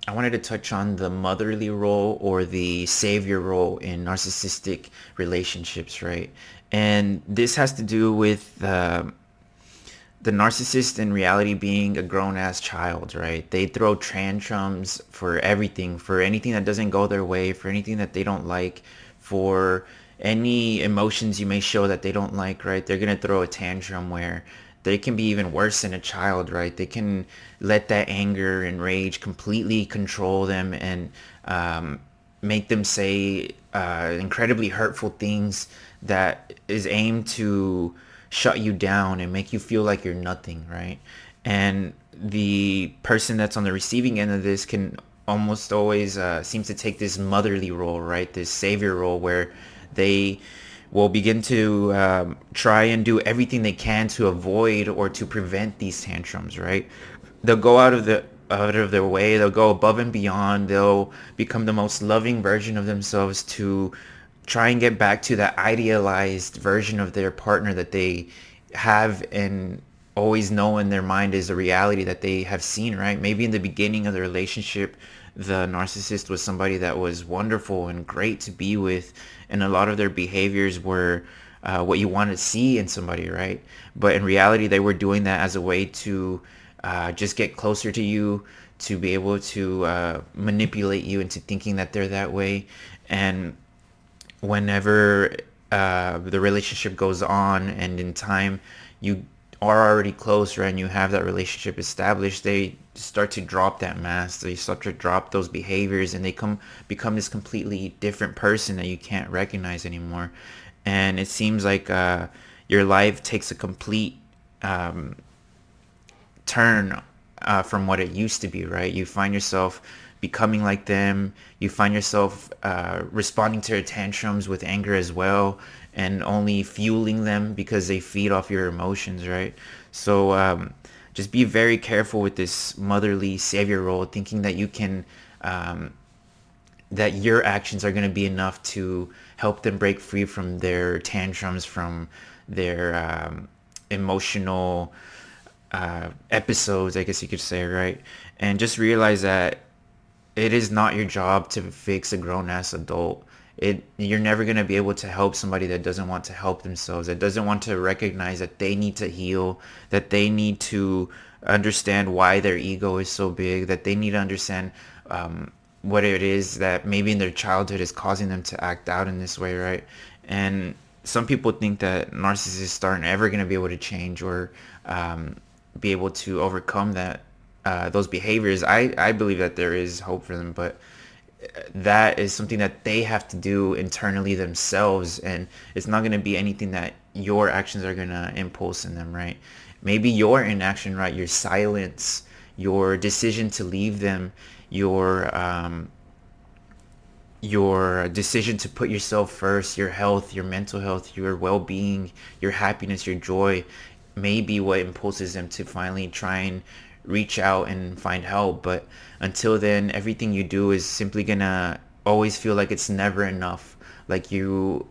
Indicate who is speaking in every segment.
Speaker 1: I wanted to touch on the motherly role or the savior role in narcissistic relationships, right? And this has to do with the narcissist in reality being a grown ass child, right? They throw tantrums for anything that doesn't go their way, for anything that they don't like, for any emotions you may show that they don't like, right? They're gonna throw a tantrum where they can be even worse than a child, right? They can let that anger and rage completely control them and make them say incredibly hurtful things that is aimed to shut you down and make you feel like you're nothing, right? And the person that's on the receiving end of this can almost always seems to take this motherly role, right? This savior role where they will begin to try and do everything they can to avoid or to prevent these tantrums, right? They'll go out of their way. They'll go above and beyond. They'll become the most loving version of themselves to try and get back to that idealized version of their partner that they have and always know in their mind is a reality that they have seen, right? Maybe in the beginning of the relationship, the narcissist was somebody that was wonderful and great to be with, and a lot of their behaviors were what you want to see in somebody, right? But in reality, they were doing that as a way to just get closer to you, to be able to manipulate you into thinking that they're that way. And whenever the relationship goes on and in time you are already close, right, and you have that relationship established, they start to drop that mask, they start to drop those behaviors, and they become this completely different person that you can't recognize anymore. And it seems like your life takes a complete turn from what it used to be, right? You find yourself becoming like them. You find yourself responding to their tantrums with anger as well, and only fueling them because they feed off your emotions, right? So just be very careful with this motherly savior role, thinking that you can, that your actions are going to be enough to help them break free from their tantrums, from their emotional episodes, I guess you could say, right? And just realize that it is not your job to fix a grown ass adult. You're never gonna be able to help somebody that doesn't want to help themselves, that doesn't want to recognize that they need to heal, that they need to understand why their ego is so big, that they need to understand what it is that maybe in their childhood is causing them to act out in this way, right? And some people think that narcissists aren't ever going to be able to change or be able to overcome those behaviors. I believe that there is hope for them, but that is something that they have to do internally themselves, and it's not going to be anything that your actions are going to impulse in them, right? Maybe your inaction, right, your silence, your decision to leave them, your decision to put yourself first, your health, your mental health, your well-being, your happiness, your joy, may be what impulses them to finally try and reach out and find help. But until then, everything you do is simply gonna always feel like it's never enough. Like you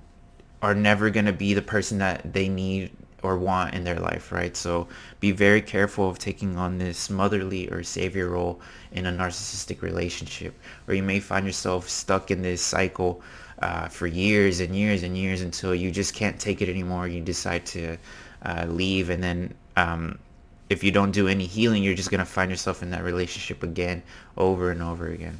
Speaker 1: are never going to be the person that they need or want in their life, right? So be very careful of taking on this motherly or savior role in a narcissistic relationship, or you may find yourself stuck in this cycle for years and years and years until you just can't take it anymore. You decide to leave, and then if you don't do any healing, you're just going to find yourself in that relationship again over and over again.